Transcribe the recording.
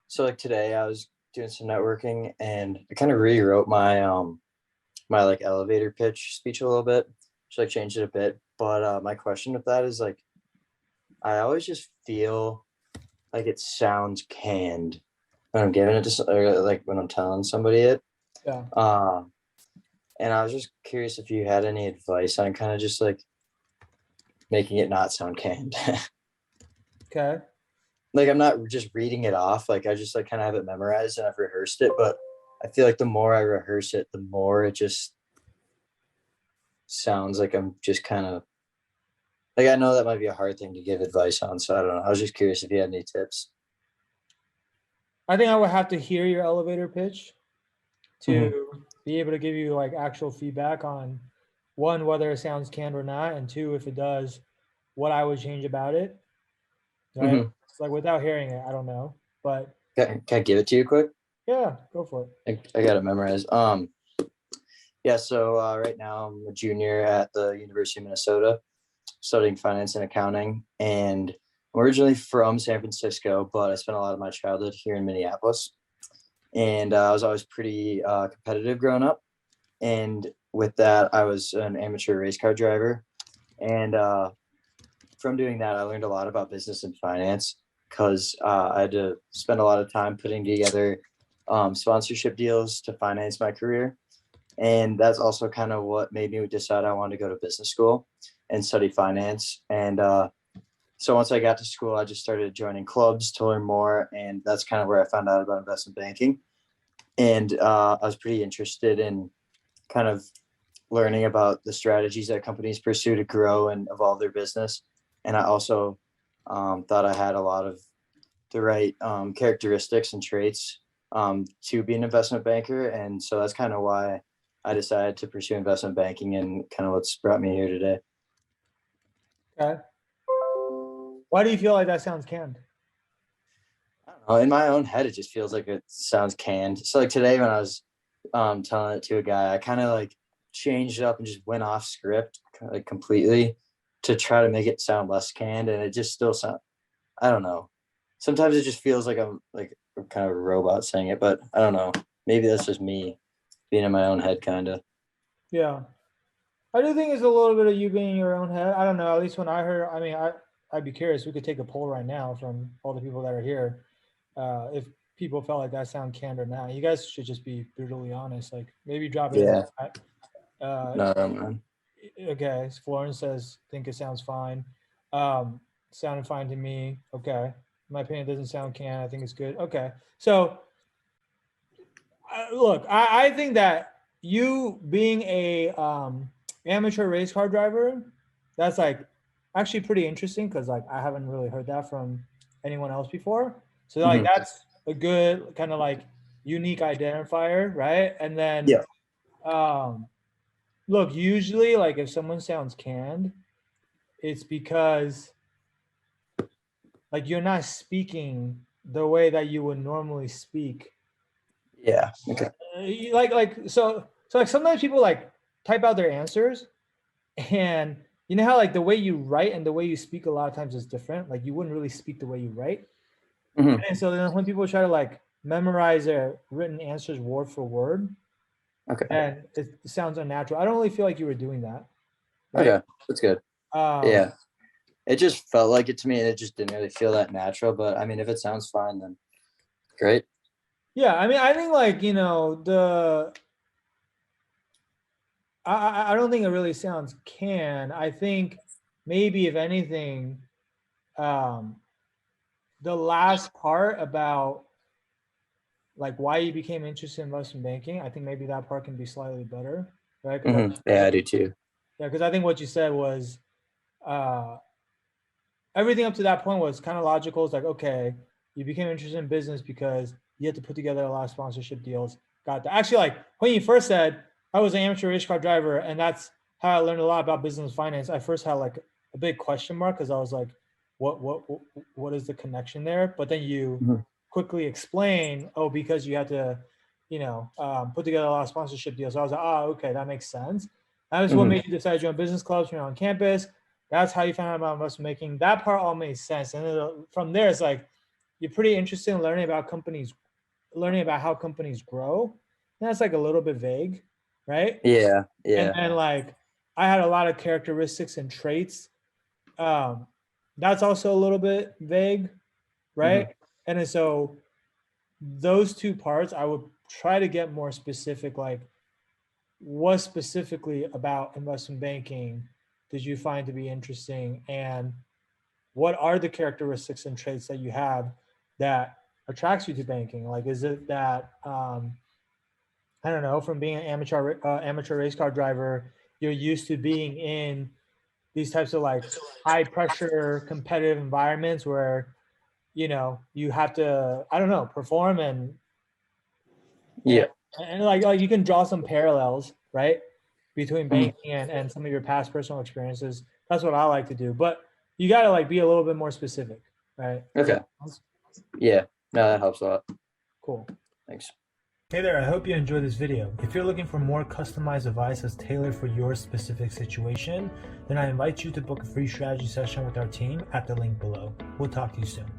So like today I was doing some networking and I kind of rewrote my like elevator pitch speech a little bit. Just like changed it a bit. But my question with that is like I always just feel like it sounds canned when I'm giving it to or like when I'm telling somebody it. Yeah. Uh, and I was just curious if you had any advice on kind of just like making it not sound canned. Okay. Like I'm not just reading it off. Like I just like kind of have it memorized and I've rehearsed it, but I feel like the more I rehearse it, the more it just sounds like I'm just kind of like I know that might be a hard thing to give advice on, so I don't know. I was just curious if you had any tips. I think I would have to hear your elevator pitch Hmm. to be able to give you like actual feedback on one, whether it sounds canned or not, and two, if it does, what I would change about it. Right. Hmm. It's like without hearing it, I don't know. But Can I give it to you quick? yeah, go for it. I got it memorized. Yeah. So right now I'm a junior at the University of Minnesota, studying finance and accounting, and I'm originally from San Francisco, but I spent a lot of my childhood here in Minneapolis, and I was always pretty competitive growing up. And with that, I was an amateur race car driver, and from doing that, I learned a lot about business and finance because I had to spend a lot of time putting together sponsorship deals to finance my career. And that's also kind of what made me decide I wanted to go to business school and study finance. And so once I got to school, I just started joining clubs to learn more. And that's kind of where I found out about investment banking. And I was pretty interested in kind of learning about the strategies that companies pursue to grow and evolve their business. And I also thought I had a lot of the right characteristics and traits to be an investment banker. And so that's kind of why I decided to pursue investment banking and kind of what's brought me here today. Okay. Why do you feel like that sounds canned? I don't know. In my own head, it just feels like it sounds canned. So like today when I was telling it to a guy, I kind of like changed it up and just went off script like completely to try to make it sound less canned. And it just still sound, I don't know. Sometimes it just feels like I'm kind of a robot saying it, but I don't know. Maybe that's just me being in my own head, kind of. Yeah. I do think it's a little bit of you being in your own head. I don't know. At least when I heard, I mean, I'd be curious. We could take a poll right now from all the people that are here. If people felt like that sound canned or not, you guys should just be brutally honest. Like maybe drop it in the Yeah. chat. Uh, No, man. okay, Florence says think it sounds fine. Um, Sounded fine to me. Okay, in my opinion, it doesn't sound canned. I think it's good. Okay, so look, I think that you being a amateur race car driver, that's like actually pretty interesting because like I haven't really heard that from anyone else before. So like Hmm. that's a good kind of like unique identifier, right? And then Yeah. um, look, usually like if someone sounds canned, it's because like you're not speaking the way that you would normally speak. Yeah. Okay. Like sometimes people like type out their answers, and you know how like the way you write and the way you speak a lot of times is different. Like you wouldn't really speak the way you write, Hmm. and so then when people try to like memorize their written answers word for word, Okay. and it sounds unnatural. I don't really feel like you were doing that, right? Okay. That's good. Um, Yeah. It just felt like it to me, and it just didn't really feel that natural. But I mean, if it sounds fine, then great. yeah, I mean, I think like I don't think it really sounds can. I think maybe if anything, um, the last part about like why you became interested in investment banking, I think maybe that part can be slightly better, right? Because Yeah, I do too. yeah, because I think what you said was uh, everything up to that point was kind of logical. It's like okay, you became interested in business because you had to put together a lot of sponsorship deals. Got that. Actually, like when you first said I was an amateur race car driver, and that's how I learned a lot about business finance. I first had like a big question mark because I was like, what is the connection there? But then you Hmm. quickly explain, oh, because you had to, put together a lot of sponsorship deals. So I was like, oh, okay, that makes sense. That was what Hmm. made you decide to join business clubs when you're on campus. That's how you found out about investment making. That part all made sense. And then from there, it's like, you're pretty interested in learning about how companies grow. That's like a little bit vague, right? Yeah. And Yeah. then like I had a lot of characteristics and traits. Um, that's also a little bit vague, right? Hmm. And then so those two parts, I would try to get more specific, like what specifically about investment banking did you find to be interesting, and what are the characteristics and traits that you have that attracts you to banking? Like, is it that I don't know, from being an amateur race car driver, you're used to being in these types of like high pressure competitive environments where you have to, I don't know, perform and Yeah. like you can draw some parallels, right, between Mhm. banking and some of your past personal experiences. That's what I like to do, but you got to like be a little bit more specific, right? Does that Okay. make sense? Yeah. No, that helps a lot. Cool. Thanks. Hey there, I hope you enjoyed this video. If you're looking for more customized advice that's tailored for your specific situation, then I invite you to book a free strategy session with our team at the link below. We'll talk to you soon.